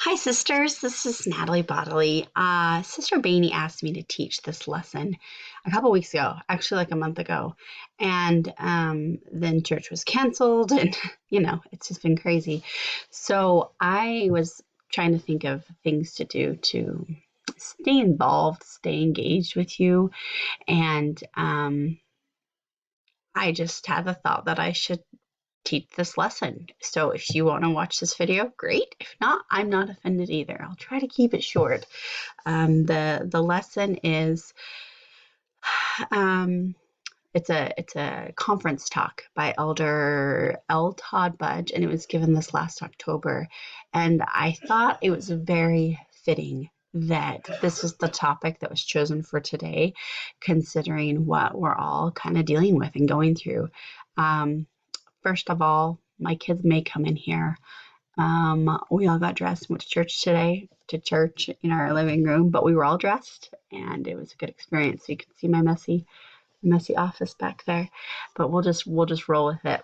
Hi, sisters. This is Natalie Bodley. Sister Bainey asked me to teach this lesson a couple weeks ago, actually, like a month ago. And then church was canceled, and it's just been crazy. So I was trying to think of things to do to stay involved, stay engaged with you. And I just had the thought that I should teach this lesson. So if you want to watch this video, great. If not, I'm not offended either. I'll try to keep it short. The lesson is um, it's a conference talk by Elder L. Todd Budge, and it was given this last October. And I thought it was very fitting that this is the topic that was chosen for today, considering what we're all kind of dealing with and going through. Um, First of all, my kids may come in here. We all got dressed and went to church today, to church in our living room, but we were all dressed and it was a good experience. So you can see my messy office back there, but we'll just roll with it.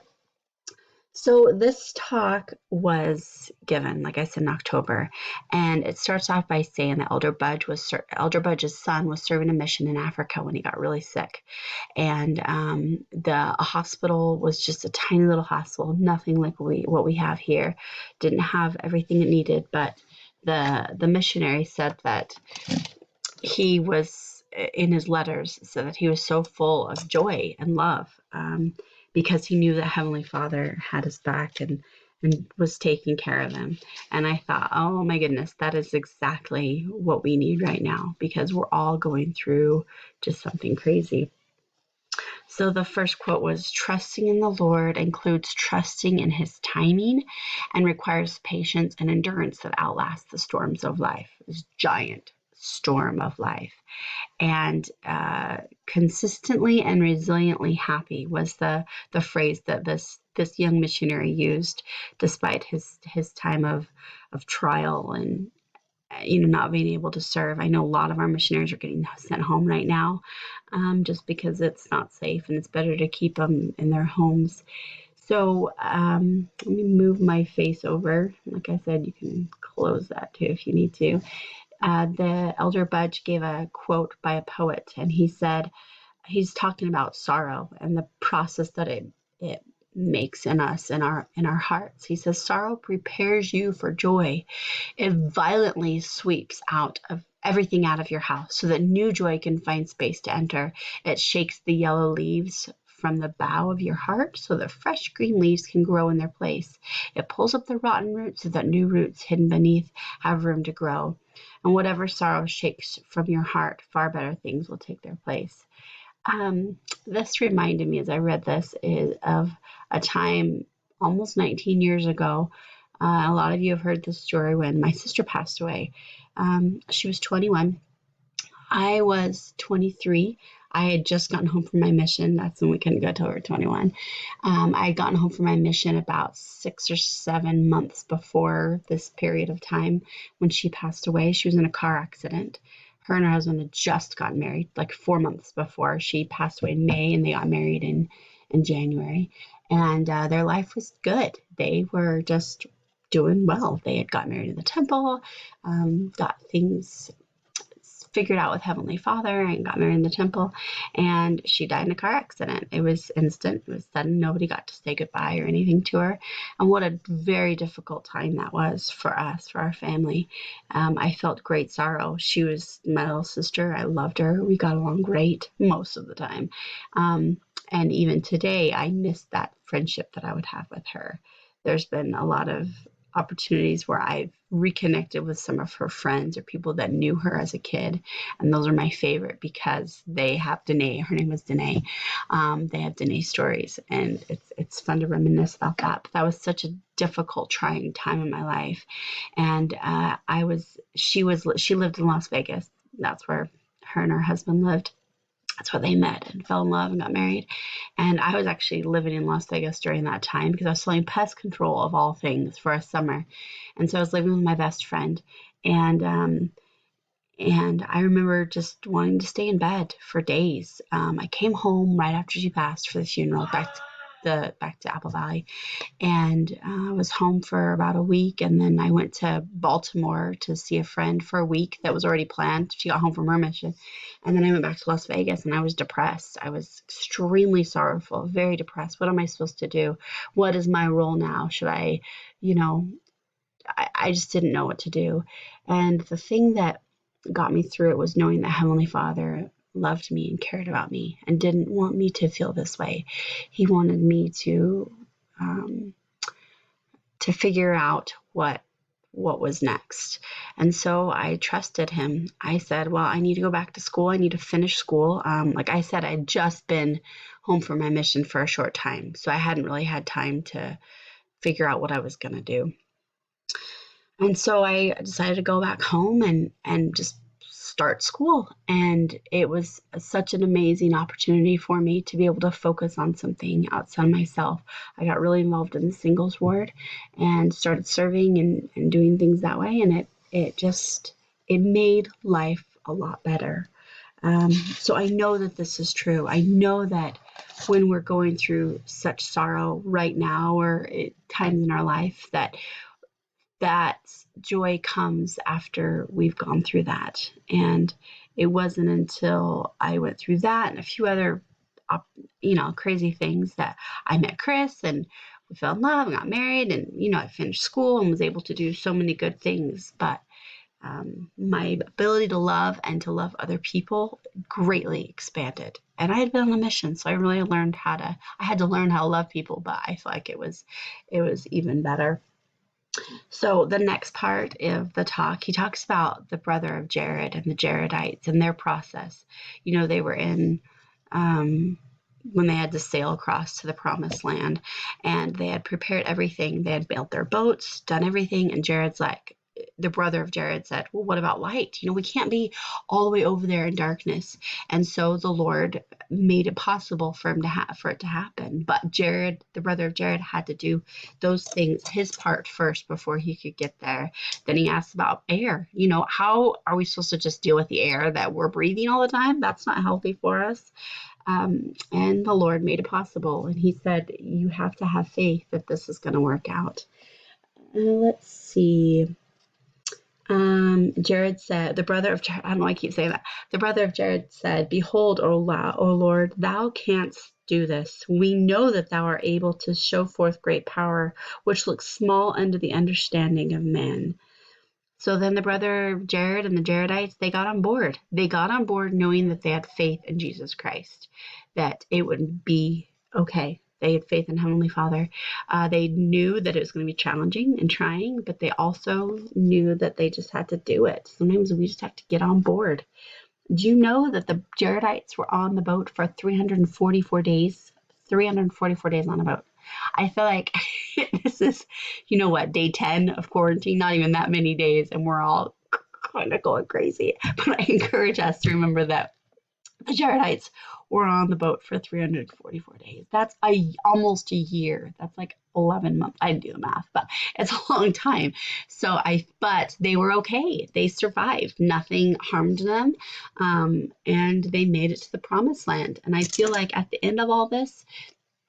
So this talk was given, like I said, in October, and it starts off by saying that Elder Budge's son was serving a mission in Africa when he got really sick, and the hospital was just a tiny little hospital, nothing like what we have here. Didn't have everything it needed, but the missionary said that he was in his letters said that he was so full of joy and love, because he knew that Heavenly Father had his back and was taking care of him. And I thought, oh my goodness, that is exactly what we need right now, because we're all going through just something crazy. So the first quote was, trusting in the Lord includes trusting in his timing and requires patience and endurance that outlast the storms of life. This giant storm of life. And consistently and resiliently happy was the phrase that this young missionary used, despite his time of trial and not being able to serve. I know a lot of our missionaries are getting sent home right now, just because it's not safe and it's better to keep them in their homes. So let me move my face over. Like I said, you can close that too if you need to. The Elder Budge gave a quote by a poet, and he said, he's talking about sorrow and the process that it makes in us, in our hearts. He says, sorrow prepares you for joy. It violently sweeps out of everything out of your house so that new joy can find space to enter. It shakes the yellow leaves from the bough of your heart so that fresh green leaves can grow in their place. It pulls up the rotten roots so that new roots hidden beneath have room to grow. And whatever sorrow shakes from your heart, far better things will take their place. This reminded me, as I read this, is of a time almost 19 years ago. A lot of you have heard this story when my sister passed away. She was 21. I was 23. I had just gotten home from my mission. That's when we couldn't go till we were 21. I had gotten home from my mission about 6 or 7 months before this period of time when she passed away. She was in a car accident. Her and her husband had just gotten married, like 4 months before. She passed away in May, and they got married in January. And their life was good. They were just doing well. They had got married in the temple, got things figured out with Heavenly Father, and got married in the temple, and she died in a car accident. It was instant. It was sudden. Nobody got to say goodbye or anything to her. And what a very difficult time that was for us, for our family. I felt great sorrow. She was my little sister. I loved her. We got along great most of the time. And even today, I miss that friendship that I would have with her. There's been a lot of opportunities where I've reconnected with some of her friends or people that knew her as a kid. And those are my favorite because they have Danae. Her name was Danae. They have Danae stories, and it's fun to reminisce about that. But that was such a difficult, trying time in my life. And she lived in Las Vegas. That's where her and her husband lived. That's where they met and fell in love and got married. And I was actually living in Las Vegas during that time because I was selling pest control of all things for a summer. And so I was living with my best friend. And I remember just wanting to stay in bed for days. I came home right after she passed for the funeral. back to Apple Valley, and I was home for about a week, and then I went to Baltimore to see a friend for a week that was already planned. She got home from her mission, and then I went back to Las Vegas, and I was depressed. I was extremely sorrowful, very depressed. What am I supposed to do? What is my role now? Should I, you know, I just didn't know what to do. And the thing that got me through it was knowing that Heavenly Father loved me and cared about me and didn't want me to feel this way. He wanted me um, to figure out what was next. And so I trusted him. I said, well, I need to go back to school. I need to finish school. Like I said, I'd just been home from my mission for a short time, so I hadn't really had time to figure out what I was going to do. And so I decided to go back home and just start school. And it was such an amazing opportunity for me to be able to focus on something outside myself. I got really involved in the singles ward and started serving and doing things that way. And it made life a lot better. So I know that this is true. I know that when we're going through such sorrow right now or at times in our life, that joy comes after we've gone through that. And it wasn't until I went through that and a few other, crazy things that I met Chris and we fell in love and got married and, I finished school and was able to do so many good things. But my ability to love and to love other people greatly expanded. And I had been on a mission, so I really I had to learn how to love people, but I feel like it was even better. So the next part of the talk, he talks about the brother of Jared and the Jaredites and their process. They were in when they had to sail across to the promised land, and they had prepared everything. They had built their boats, done everything, and the brother of Jared said, well, what about light? We can't be all the way over there in darkness. And so the Lord made it possible for it to happen. But Jared, the brother of Jared, had to do those things, his part first before he could get there. Then he asked about air. How are we supposed to just deal with the air that we're breathing all the time? That's not healthy for us. And the Lord made it possible. And he said, you have to have faith that this is going to work out. Let's see. Jared said, the brother of Jared, I don't know why I keep saying that. The brother of Jared said, behold, O Lord, thou canst do this. We know that thou art able to show forth great power, which looks small unto the understanding of men. So then the brother of Jared and the Jaredites, they got on board. They got on board knowing that they had faith in Jesus Christ, that it would be okay. They had faith in Heavenly Father. They knew that it was going to be challenging and trying, but they also knew that they just had to do it. Sometimes we just have to get on board. Do you know that the Jaredites were on the boat for 344 days? 344 days on a boat. I feel like this is, day 10 of quarantine, not even that many days, and we're all kind of going crazy. But I encourage us to remember that the Jaredites were on the boat for 344 days. That's almost a year. That's like 11 months. I didn't do the math, but it's a long time. But they were okay. They survived. Nothing harmed them. And they made it to the promised land. And I feel like at the end of all this,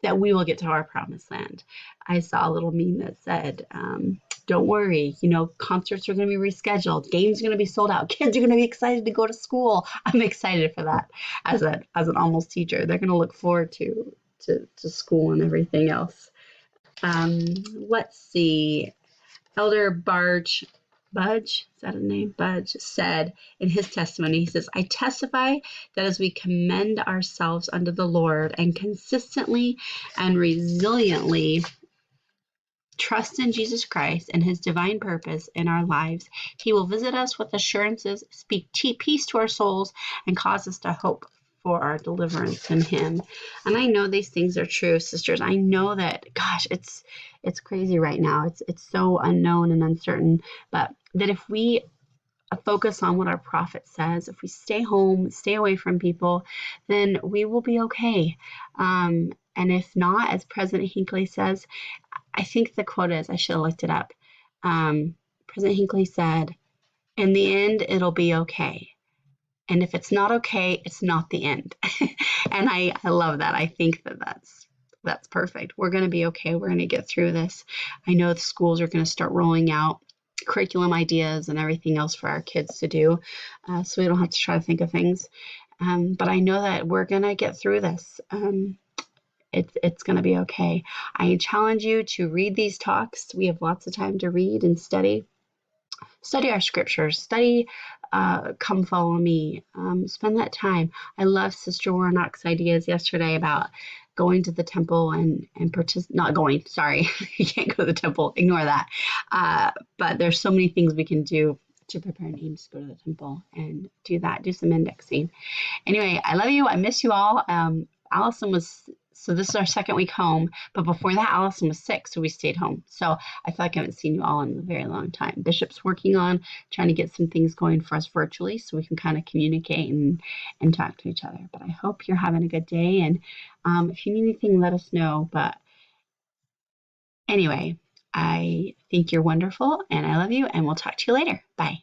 that we will get to our promised land. I saw a little meme that said, don't worry, concerts are going to be rescheduled. Games are going to be sold out. Kids are going to be excited to go to school. I'm excited for that as an almost teacher. They're going to look forward to school and everything else. Let's see. Elder Budge, is that a name? Budge said in his testimony, he says, I testify that as we commend ourselves unto the Lord and consistently and resiliently trust in Jesus Christ and his divine purpose in our lives, he will visit us with assurances, speak peace to our souls, and cause us to hope for our deliverance in him. And I know these things are true, sisters. I know that, gosh, it's crazy right now. It's so unknown and uncertain, but that if we focus on what our prophet says, if we stay home, stay away from people, then we will be okay. And if not, as President Hinckley says, I think the quote is, I should have looked it up. President Hinckley said, in the end, it'll be okay. And if it's not okay, it's not the end. And I love that. I think that That's perfect. We're going to be okay. We're going to get through this. I know the schools are going to start rolling out curriculum ideas and everything else for our kids to do, so we don't have to try to think of things. But I know that we're going to get through this. It's going to be okay. I challenge you to read these talks. We have lots of time to read and study. Study our scriptures. Study Come Follow Me. Spend that time. I love Sister Warnock's ideas yesterday about going to the temple and not going, sorry, you can't go to the temple, ignore that. But there's so many things we can do to prepare names to go to the temple and do that, do some indexing. Anyway, I love you. I miss you all. Allison was, so this is our second week home, but before that, Allison was sick, so we stayed home. So I feel like I haven't seen you all in a very long time. Bishop's working on trying to get some things going for us virtually so we can kind of communicate and talk to each other. But I hope you're having a good day. And if you need anything, let us know. But anyway, I think you're wonderful and I love you, and we'll talk to you later. Bye.